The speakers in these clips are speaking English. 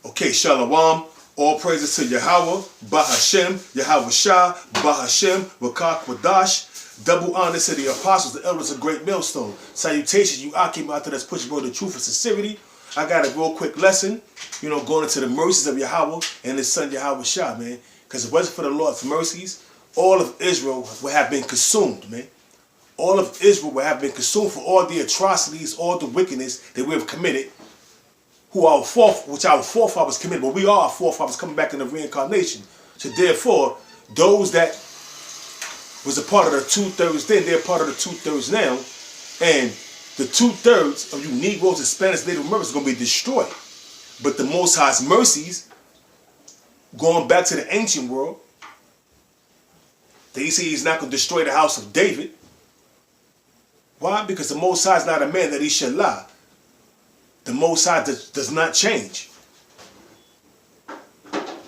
Okay, Shalom. All praises to Yahawah, Bahashem, Yahweh Shah, Bahashem, Rakak Wadash. Double honor to the apostles, the elders of Great Millstone. Salutations, you Akim out there that's pushing for the truth and sincerity. I got a real quick lesson, going into the mercies of Yahweh and his son Yahweh Shah, man. Because if it wasn't for the Lord's mercies, all of Israel would have been consumed, man. All of Israel would have been consumed for all the atrocities, all the wickedness that we have committed, which our forefathers committed. But we are our forefathers coming back in the reincarnation. So therefore, those that was a part of the 2/3 then, they're part of the 2/3 now. And the 2/3 of you Negroes and Spanish Native Americans are going to be destroyed. But the Most High's mercies, going back to the ancient world, they say he's not going to destroy the house of David. Why? Because the Most High is not a man that he should lie. The Most High does not change.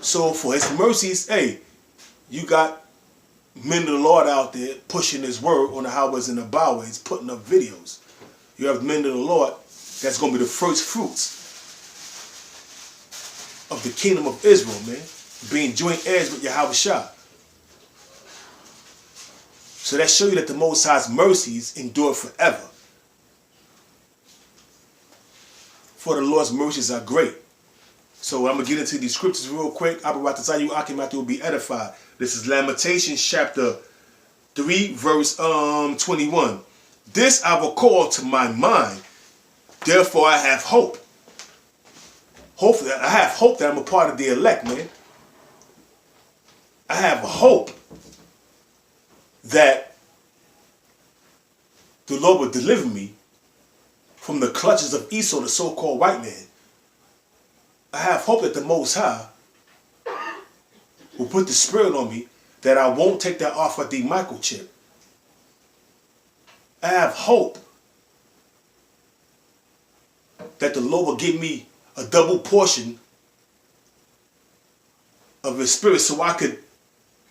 So for his mercies, hey, you got men of the Lord out there pushing his word on the highways and the byways, putting up videos. You have men of the Lord that's going to be the first fruits of the kingdom of Israel, man, being joint heirs with Yahweh Shah. So that shows you that the Most High's mercies endure forever. For the Lord's mercies are great. So I'm going to get into these scriptures real quick. Abu Ratazayu Akim will be edified. This is Lamentations chapter 3 verse 21. This I will call to my mind. Therefore I have hope. I have hope that I'm a part of the elect, man. I have hope that the Lord will deliver me from the clutches of Esau, the so-called white man. I have hope that the Most High will put the spirit on me that I won't take that Alpha D microchip. I have hope that the Lord will give me a double portion of his spirit so I could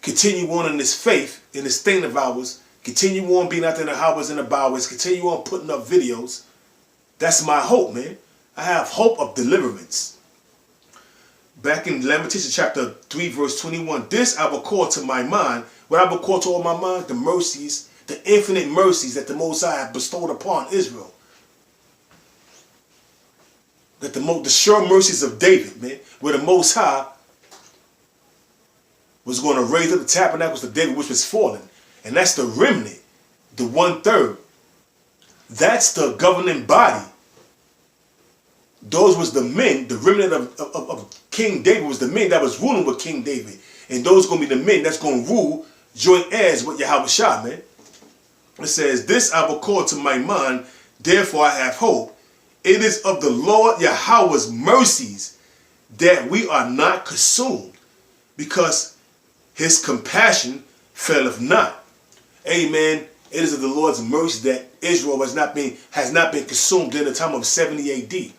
continue on in this faith, in this thing of ours, continue on being out there in the highways and the byways, continue on putting up videos. That's my hope, man. I have hope of deliverance. Back in Lamentations chapter 3 verse 21, this I will call to my mind. What I will call to all my mind? The mercies, the infinite mercies that the Most High have bestowed upon Israel. That the sure mercies of David, man, where the Most High was going to raise up the tabernacles of David which was fallen. And that's the remnant, the 1/3. That's the governing body. Those was the men, the remnant of King David was the men that was ruling with King David. And those going to be the men that's going to rule joint heirs with Yahweh Shah, man. It says, this I will call to my mind, therefore I have hope. It is of the Lord Yahweh's mercies that we are not consumed, because his compassion faileth not. Amen. It is of the Lord's mercy that Israel has not been consumed during the time of 70 AD,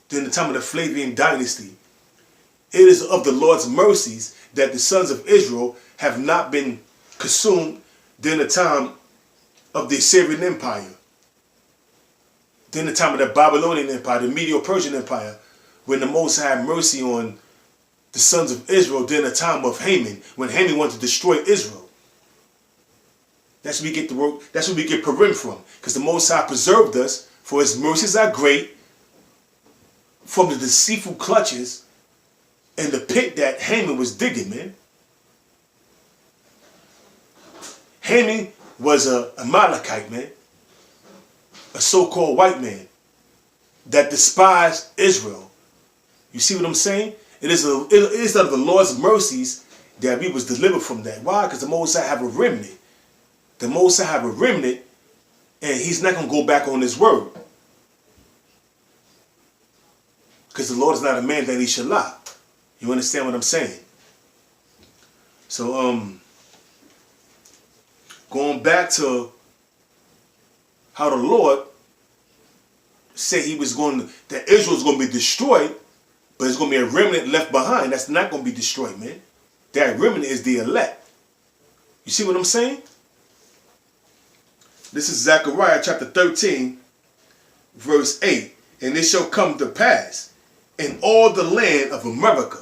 during the time of the Flavian dynasty. It is of the Lord's mercies that the sons of Israel have not been consumed during the time of the Assyrian Empire, during the time of the Babylonian Empire, the Medo-Persian Empire, when the Most High had mercy on the sons of Israel during the time of Haman, when Haman wanted to destroy Israel. That's where we get the word, that's where we get Purim from. Because the Most High preserved us, for his mercies are great, from the deceitful clutches and the pit that Haman was digging, man. Haman was a Amalekite, man. A so-called white man that despised Israel. You see what I'm saying? It is of the Lord's mercies that we was delivered from that. Why? Because the Most High have a remnant. The Most High have a remnant, and he's not going to go back on his word. Because the Lord is not a man that he should lie. You understand what I'm saying? So, going back to how the Lord said that Israel is going to be destroyed, but there's going to be a remnant left behind that's not going to be destroyed, man. That remnant is the elect. You see what I'm saying? This is Zechariah chapter 13, verse 8. And it shall come to pass, in all the land of America,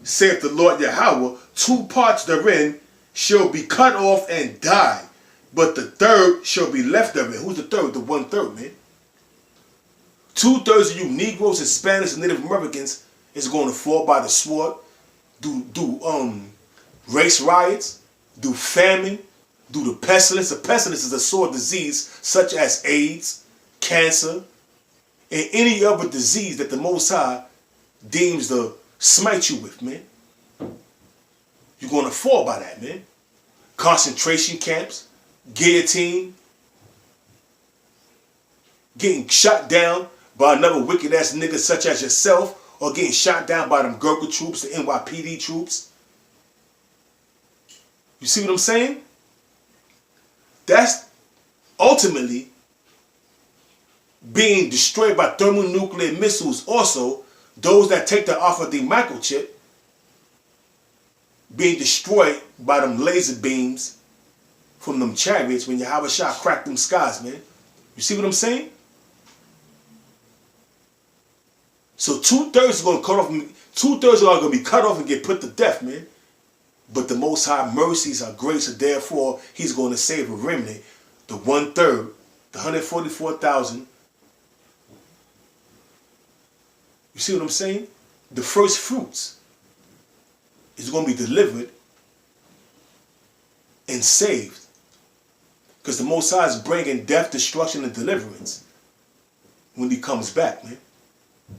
saith the Lord Yahawah, 2 parts therein shall be cut off and die, but the third shall be left therein. Who's the third? The 1/3, man. 2/3 of you Negroes, Hispanics, and Native Americans is going to fall by the sword, do race riots, do famine, do the pestilence. A pestilence is a sore disease such as AIDS, cancer, and any other disease that the Most High deems to smite you with, man. You're going to fall by that, man. Concentration camps, guillotine, getting shot down by another wicked ass nigga such as yourself, or getting shot down by them Gurkha troops, the NYPD troops. You see what I'm saying? That's ultimately being destroyed by thermonuclear missiles. Also, those that take the off of the microchip being destroyed by them laser beams from them chariots when YAHAWAH cracked them skies, man. You see what I'm saying? So 2/3 is going to cut off. 2/3 are going to be cut off and get put to death, man. But the Most High mercies are great, so therefore He's going to save a remnant. The 1/3, the 144,000. You see what I'm saying? The first fruits is going to be delivered and saved, because the Most High is bringing death, destruction, and deliverance when He comes back, man.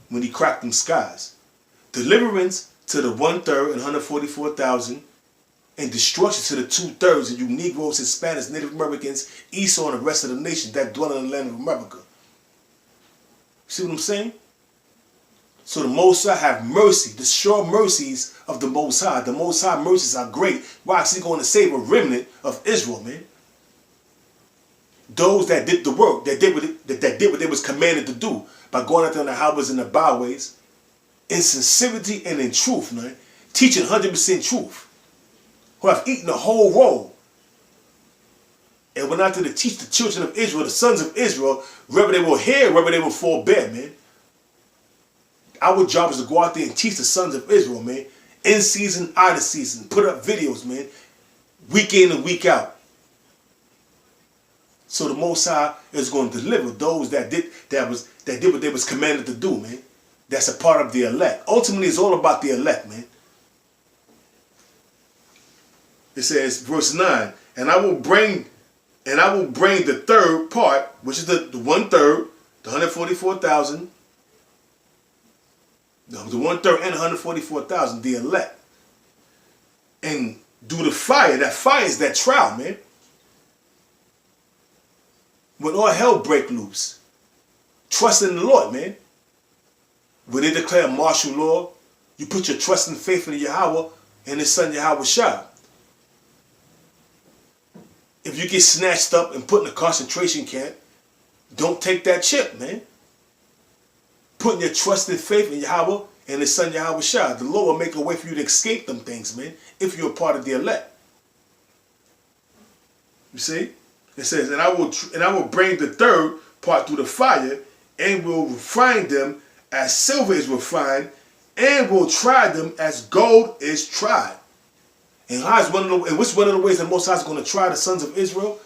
When He cracked them skies. Deliverance to the 1/3 and 144,000, and destruction to the 2/3 of you Negroes, Hispanics, Native Americans, Esau, and the rest of the nation that dwell in the land of America. See what I'm saying? So the Most High have mercy, the sure mercies of the Most High. The Most High mercies are great. Why? Because He's going to save a remnant of Israel, man. Those that did the work, that did what they was commanded to do by going out there on the highways and the byways in sincerity and in truth, man. Teaching 100% truth. Who have eaten the whole roll and went out there to teach the children of Israel, the sons of Israel, whether they will hear, whether they will forbear, man. Our job is to go out there and teach the sons of Israel, man. In season, out of season. Put up videos, man. Week in and week out. So the Most High is going to deliver those that did what they was commanded to do, man. That's a part of the elect. Ultimately, it's all about the elect, man. It says, verse 9, and I will bring the third part, which is the 1/3, the 144,000. The 1/3 and 144,000, the elect. And do the fire. That fire is that trial, man. When all hell break loose, trust in the Lord, man. When they declare martial law, you put your trust and faith in Yahawah and His Son YAHAWAH. If you get snatched up and put in a concentration camp, don't take that chip, man. Putting your trust and faith in Yahawah and His Son YAHAWAH. The Lord will make a way for you to escape them things, man, if you're a part of the elect. You see? It says, and I will bring the third part through the fire, and will refine them as silver is refined, and will try them as gold is tried. And what's one of the ways that Most High is going to try the sons of Israel?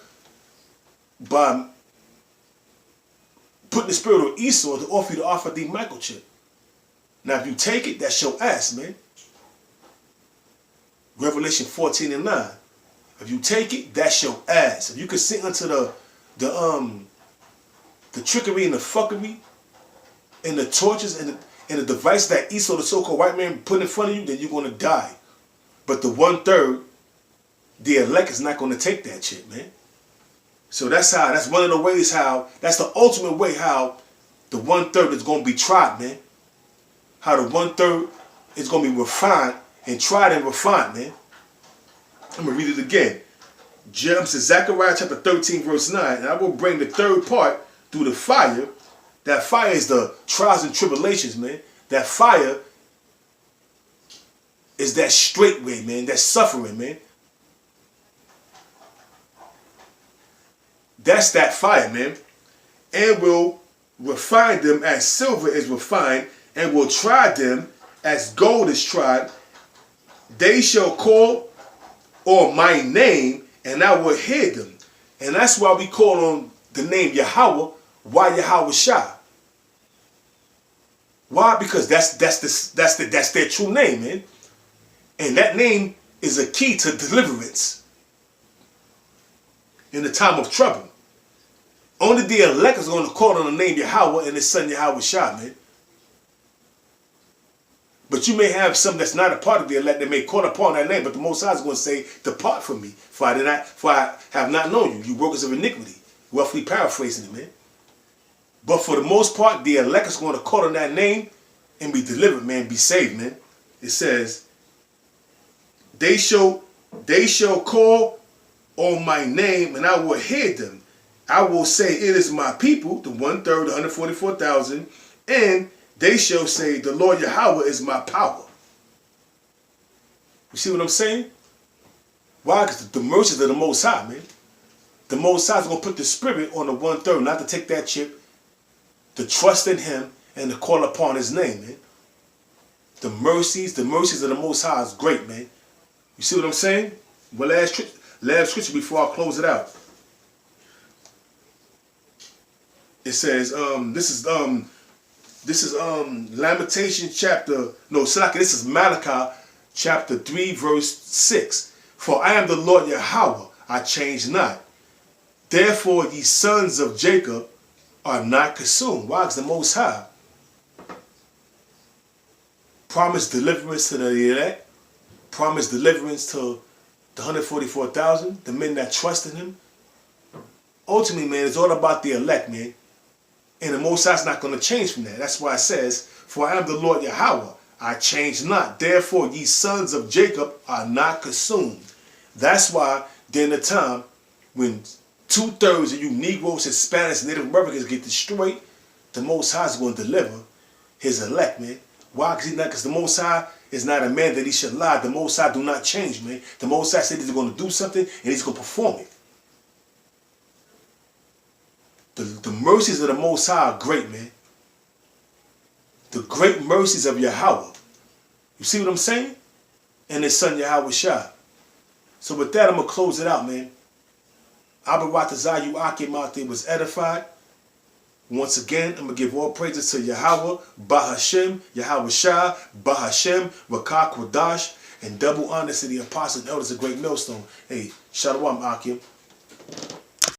By putting the spirit of Esau to offer you to offer the microchip. Now, if you take it, that's your ass, man. Revelation 14 and 9. If you take it, that's your ass. If you consent unto the trickery and the fuckery and the tortures and the device that Esau, the so-called white man, put in front of you, then you're going to die. But the 1/3, the elect is not going to take that shit, man. So that's one of the ways how, that's the ultimate way how the 1/3 is going to be tried, man. How the 1/3 is going to be refined and tried and refined, man. I'm going to read it again. Zechariah chapter 13, verse 9. And I will bring the third part through the fire. That fire is the trials and tribulations, man. That fire is that straight way, man. That suffering, man. That's that fire, man. And will refine them as silver is refined, and will try them as gold is tried. They shall call on my name, and I will hear them. And that's why we call on the name Yahawah, YAHAWAH. Why? Because that's their true name, man. And that name is a key to deliverance in the time of trouble. Only the elect is going to call on the name Yahawah and his son YAHWAH, man. But you may have some that's not a part of the elect that may call upon that name, but the Most High is going to say, depart from me, for I have not known you, you workers of iniquity. Roughly paraphrasing it, man. But for the most part, the elect is going to call on that name and be delivered, man, be saved, man. It says, they shall call on my name, and I will hear them. I will say, it is my people, the 1/3, the 144,000, and they shall say, the Lord Yahawah is my power. You see what I'm saying? Why? Because the mercies of the Most High, man. The Most High is going to put the spirit on the 1/3, not to take that chip, to trust in him and to call upon his name, man. The mercies of the Most High is great, man. You see what I'm saying? Well, last scripture before I close it out. It says, this is Lamentation chapter, no, this is Malachi chapter 3, verse 6. For I am the Lord Yahawah, I change not. Therefore ye sons of Jacob are not consumed. Why? Because the Most High promised deliverance to the elect, promised deliverance to the 144,000, the men that trust in him. Ultimately, man, it's all about the elect, man. And the Most High is not going to change from that. That's why it says, for I am the Lord Yahawah, I change not. Therefore ye sons of Jacob are not consumed. That's why during the time when 2/3 of you Negroes, Hispanics, Native Americans get destroyed, the Most High is going to deliver his elect, man. Why? Because the Most High is not a man that he should lie. The Most High do not change, man. The Most High said he's going to do something and he's going to perform it. The mercies of the Most High are great, man. The great mercies of Yahawah. You see what I'm saying? And his son YAHWAH. So with that, I'm going to close it out, man. Abaratazah, you Akim out there was edified. Once again, I'm going to give all praises to Yahawah, Bahashem, YAHWAH, Bahashem, Rakah Kwadash, and double honors to the apostles and elders of Great Millstone. Hey, Shalom, Akim.